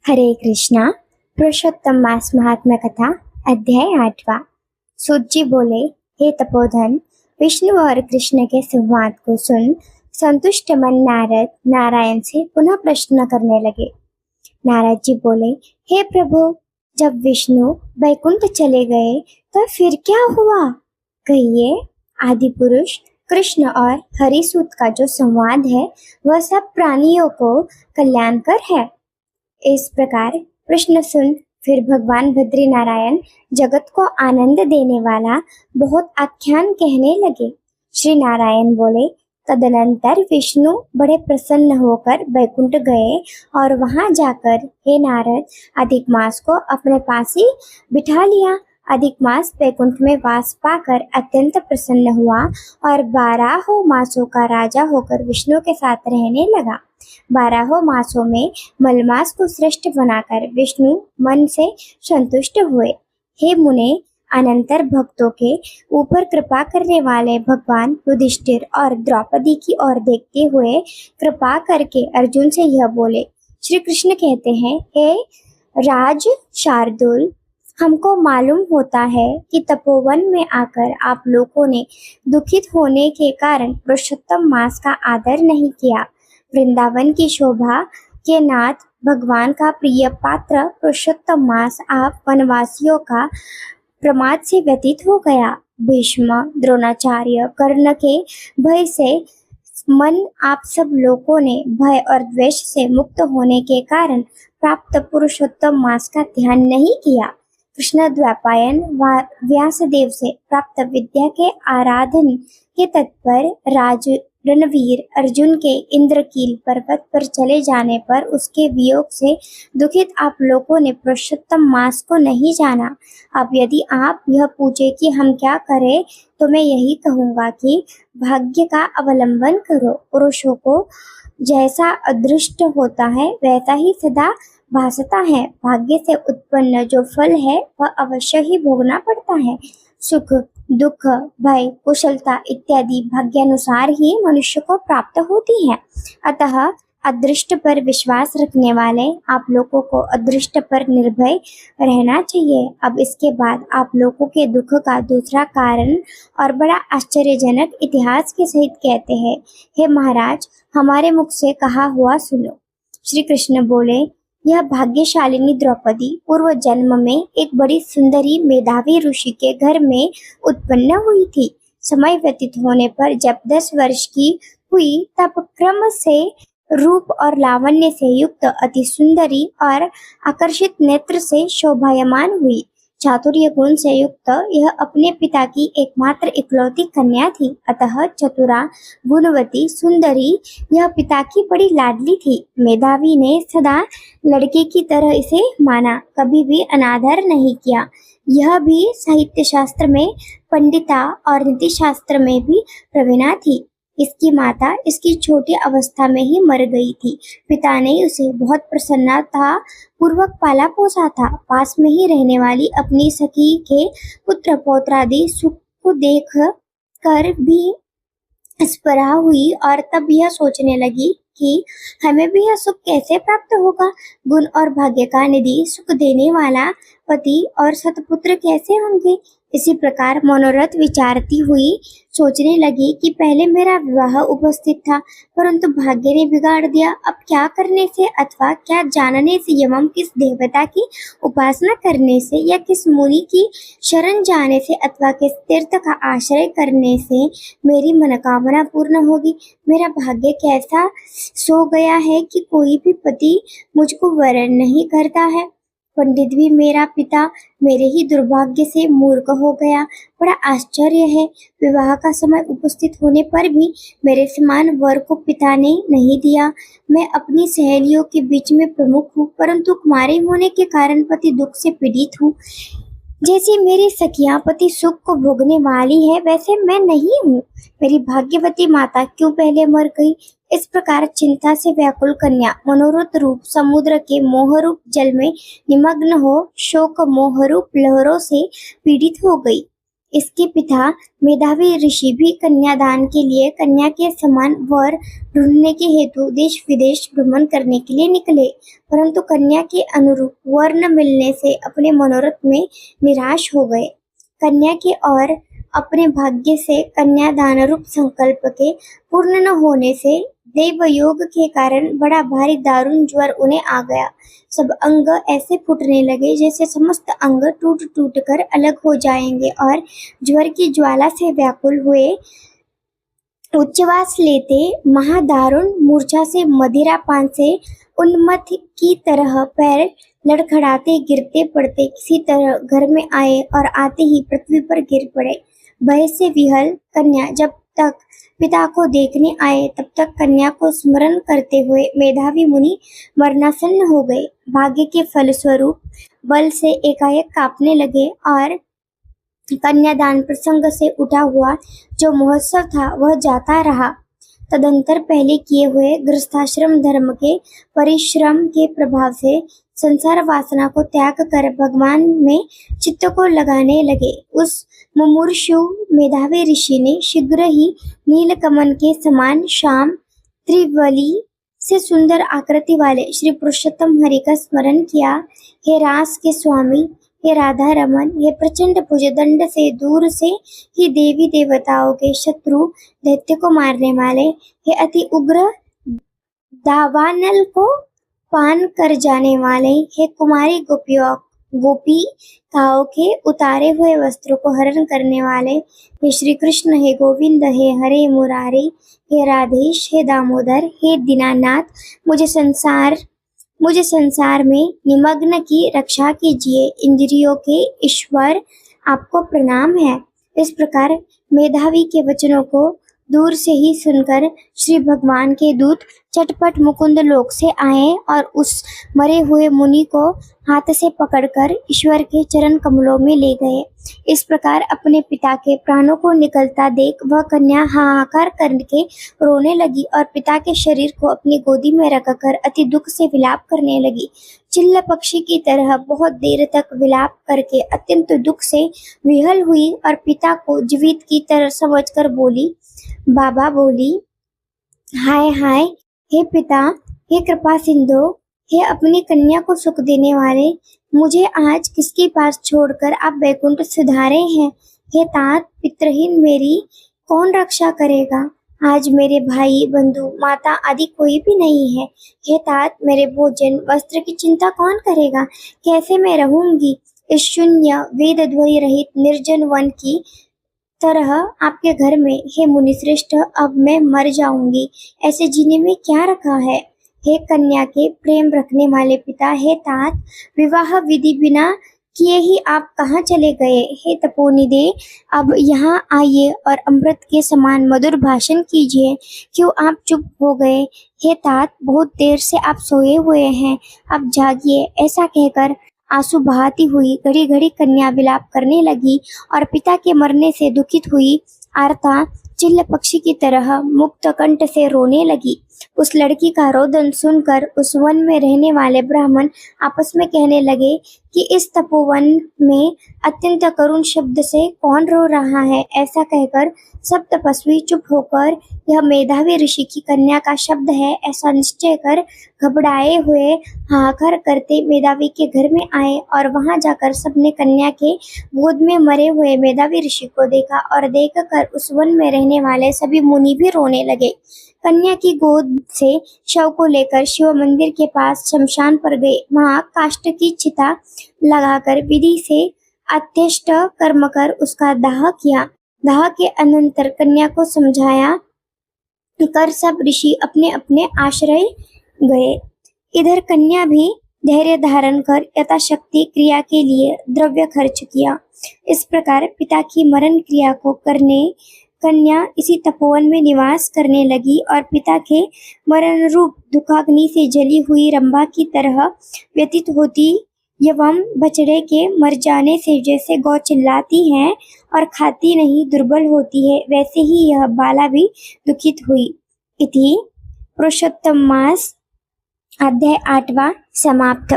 हरे कृष्णा। पुरुषोत्तम मास महात्मा कथा अध्याय 8वां। सूत जी बोले, हे तपोधन, विष्णु और कृष्ण के संवाद को सुन संतुष्ट मन नारद नारायण से पुनः प्रश्न करने लगे। नारद जी बोले, हे प्रभु, जब विष्णु वैकुंठ चले गए तो फिर क्या हुआ? कहिए। आदि पुरुष कृष्ण और हरिसूत का जो संवाद है वह सब प्राणियों को कल्याणकर है। इस प्रकार प्रश्न सुन फिर भगवान बद्री नारायण जगत को आनंद देने वाला बहुत आख्यान कहने लगे। श्री नारायण बोले, तदनंतर विष्णु बड़े प्रसन्न होकर वैकुंठ गए और वहां जाकर हे नारद अधिक मास को अपने पास ही बिठा लिया। अधिक मास वैकुंठ में वास पाकर अत्यंत प्रसन्न हुआ और 12 मासों का राजा होकर विष्णु के साथ रहने लगा। 12 मासों में मलमास को श्रेष्ठ बनाकर विष्णु मन से संतुष्ट हुए। हे मुने, अनंतर भक्तों के ऊपर कृपा करने वाले भगवान युधिष्ठिर और द्रौपदी की ओर देखते हुए कृपा करके अर्जुन से यह बोले। श्री कृष्ण कहते हैं, हे राज शार्दुल, हमको मालूम होता है कि तपोवन में आकर आप लोगों ने दुखित होने के कारण पुरुषोत्तम मास का आदर नहीं किया। वृंदावन की शोभा के नाथ भगवान का प्रिय पात्र पुरुषोत्तम मास आप वनवासियों का प्रमाद से व्यतीत हो गया। भीष्म, द्रोणाचार्य, कर्ण के भय से मन आप सब लोगों ने भय और द्वेष से मुक्त होने के कारण प्राप्त पुरुषोत्तम मास का ध्यान नहीं किया। कृष्ण द्वैपायन व्यासदेव से प्राप्त विद्या के आराधन के तत्पर राज रणवीर अर्जुन के इंद्रकील पर्वत पर चले जाने पर उसके वियोग से दुखित आप लोगों ने पुरुषोत्तम मास को नहीं जाना। अब यदि आप यह पूछे कि हम क्या करें, तो मैं यही कहूँगा कि भाग्य का अवलंबन करो। पुरुषों को जैसा अदृष्ट होता है वैसा ही सदा भासता है। भाग्य से उत्पन्न जो फल है वह अवश्य ही भोगना पड़ता है। सुख, दुख, भय, कुशलता इत्यादि भाग्यानुसार ही मनुष्य को प्राप्त होती है। अतः अदृष्ट पर विश्वास रखने वाले आप लोगों को अदृष्ट पर निर्भय रहना चाहिए। अब इसके बाद आप लोगों के दुख का दूसरा कारण और बड़ा आश्चर्यजनक इतिहास के सहित कहते हैं। हे महाराज, हमारे मुख से कहा हुआ सुनो। श्री कृष्ण बोले, यह भाग्यशालिनी द्रौपदी पूर्व जन्म में एक बड़ी सुंदरी मेधावी ऋषि के घर में उत्पन्न हुई थी। समय व्यतीत होने पर जब 10 वर्ष की हुई तब क्रम से रूप और लावण्य से युक्त अति सुंदरी और आकर्षित नेत्र से शोभायमान हुई। चातुर्य गुण से युक्त यह अपने पिता की एकमात्र इकलौती कन्या थी। अतः चतुरा, गुणवती, सुंदरी यह पिता की बड़ी लाडली थी। मेधावी ने सदा लड़के की तरह इसे माना, कभी भी अनादर नहीं किया। यह भी साहित्य शास्त्र में पंडिता और नीति शास्त्र में भी प्रवीणा थी। इसकी माता इसकी छोटी अवस्था में ही मर गई थी। पिता ने उसे बहुत प्रसन्नता पूर्वक पाला पोसा था। पास में ही रहने वाली अपनी सखी के पुत्र पौत्रादि सुख को देख कर भी स्पृहा हुई और तब यह सोचने लगी कि हमें भी यह सुख कैसे प्राप्त होगा। गुण और भाग्य का निधि सुख देने वाला पति और सतपुत्र कैसे होंगे। इसी प्रकार मनोरथ विचारती हुई सोचने लगी कि पहले मेरा विवाह उपस्थित था, परंतु भाग्य ने बिगाड़ दिया। अब क्या करने से अथवा क्या जानने से एवं किस देवता की उपासना करने से या किस मुनि की शरण जाने से अथवा किस तीर्थ का आश्रय करने से मेरी मनोकामना पूर्ण होगी। मेरा भाग्य कैसा सो गया है कि कोई भी पति मुझको वरण नहीं करता है। पंडित भी मेरा पिता मेरे ही दुर्भाग्य से मूर्ख हो गया। बड़ा आश्चर्य है, विवाह का समय उपस्थित होने पर भी मेरे समान वर को पिता ने नहीं दिया। मैं अपनी सहेलियों के बीच में प्रमुख हूँ, परंतु कुमारी होने के कारण पति दुख से पीड़ित हूँ। जैसे मेरी सखियां पति सुख को भोगने वाली है, वैसे मैं नहीं हूँ। मेरी भाग्यवती माता क्यों पहले मर गई। इस प्रकार चिंता से व्याकुल कन्या मनोरथ रूप समुद्र के मोहरूप जल में निमग्न हो शोक मोहरूप लहरों से पीड़ित हो गई। इसके पिता मेधावी ऋषि भी कन्यादान के लिए कन्या के समान वर ढूंढने के हेतु देश विदेश भ्रमण करने के लिए निकले, परंतु कन्या के अनुरूप वर न मिलने से अपने मनोरथ में निराश हो गए। कन्या के और अपने भाग्य से कन्यादान रूप संकल्प के पूर्ण न होने से देवयोग के कारण बड़ा भारी दारुण ज्वर उन्हें आ गया। सब अंग ऐसे फूटने लगे जैसे समस्त अंग टूट टूट कर अलग हो जाएंगे और ज्वर की ज्वाला से व्याकुल हुए उच्छ्वास लेते महादारुण मूर्छा से मदिरा पान से उन्मत्त की तरह पैर लड़खड़ाते गिरते पड़ते किसी तरह घर में आए और आते ही पृथ्वी पर गिर पड़े। भय से विहल कन्या जब तक पिता को देखने आए तब तक कन्या को स्मरण करते हुए मेधावी मुनि मरणासन्न हो गए। भाग्य के फलस्वरूप बल से एकाएक कांपने लगे और कन्यादान प्रसंग से उठा हुआ जो महोत्सव था वह जाता रहा। तदंतर पहले किए हुए गृहस्थाश्रम धर्म के परिश्रम के प्रभाव से संसार वासना को त्याग कर भगवान में चित्त को लगाने लगे। उस मुमूर्षु मेधावी ऋषि ने शीघ्र ही नीलकमल के समान श्याम त्रिवली से सुंदर आकृति वाले श्री पुरुषोत्तम हरि का स्मरण किया। हे रास के स्वामी, हे राधा रमन, हे प्रचंड भुजदंड से दूर से ही देवी देवताओं के शत्रु दैत्य को मारने वाले, हे अति उग्र दावानल को पान कर जाने वाले, हे कुमारी गोपिकाओं के उतारे हुए वस्त्रों को हरण करने वाले, हे श्री कृष्ण, हे गोविंद, हे हरे मुरारी, हे राधेश, हे दामोदर, हे दीनानाथ, मुझे संसार में निमग्न की रक्षा कीजिए। इंद्रियों के ईश्वर आपको प्रणाम है। इस प्रकार मेधावी के वचनों को दूर से ही सुनकर श्री भगवान के दूत चटपट मुकुंद लोक से आए और उस मरे हुए मुनि को हाथ से पकड़कर ईश्वर के चरण कमलों में ले गए। इस प्रकार अपने पिता के प्राणों को निकलता देख वह कन्या हाहाकार करके रोने लगी और पिता के शरीर को अपनी गोदी में रखकर अति दुख से विलाप करने लगी। चिल्ल पक्षी की तरह बहुत देर तक विलाप करके अत्यंत दुख से विहल हुई और पिता को जीवित की तरह समझकर बोली। बाबा बोली, हाय हाय, हे पिता, हे कृपा सिंधु, हे अपनी कन्या को सुख देने वाले, मुझे आज किसके पास छोड़कर आप वैकुंठ सिधारे हैं। हे तात, पितरहीन मेरी कौन रक्षा करेगा। आज मेरे भाई बंधु माता आदि कोई भी नहीं है। हे तात, मेरे भोजन वस्त्र की चिंता कौन करेगा। कैसे मैं रहूंगी इस शून्य वेद ध्वनि रहित निर्जन वन की तरह आपके घर में। हे मुनि श्रेष्ठ, अब मैं मर जाऊंगी, ऐसे जीने में क्या रखा है। हे कन्या के प्रेम रखने वाले पिता, हे तात, विवाह विधि बिना किए ही आप कहाँ चले गए। हे तपोनिधे, अब यहाँ आइए और अमृत के समान मधुर भाषण कीजिए। क्यों आप चुप हो गए। हे तात, बहुत देर से आप सोए हुए हैं, अब जागिए। ऐसा कहकर आंसू बहाती हुई घड़ी घड़ी कन्या विलाप करने लगी और पिता के मरने से दुखित हुई आर्ता चिल्ल पक्षी की तरह मुक्त कंठ से रोने लगी। उस लड़की का रोदन सुनकर उस वन में रहने वाले ब्राह्मण आपस में कहने लगे कि इस तपोवन में अत्यंत करुण शब्द से कौन रो रहा है। ऐसा कहकर सब तपस्वी चुप होकर यह मेधावी ऋषि की कन्या का शब्द है ऐसा निश्चय कर घबराए हुए हाहाकार करते मेधावी के घर में आए और वहां जाकर सबने कन्या के गोद में मरे हुए मेधावी ऋषि को देखा और देखकर उस वन में रहने वाले सभी मुनि भी रोने लगे। कन्या की गोद से शव को लेकर शिव मंदिर के पास शमशान पर गए। वहां काष्ठ की चिता लगाकर विधि से अत्यष्ट कर्म कर उसका दाह किया। दाह के अनंतर कन्या को समझाया कर सब ऋषि अपने अपने आश्रय गए। इधर कन्या भी धैर्य धारण कर यथाशक्ति क्रिया के लिए द्रव्य खर्च किया। इस प्रकार पिता की मरण क्रिया को करने कन्या इसी तपोवन में निवास करने लगी और पिता के मरण रूप दुखाग्नि से जली हुई रंभा की तरह व्यतीत होती एवं बछड़े के मर जाने से जैसे गौ चिल्लाती है और खाती नहीं दुर्बल होती है, वैसे ही यह बाला भी दुखित हुई। इति पुरुषोत्तम मास अध्याय 8वां समाप्त।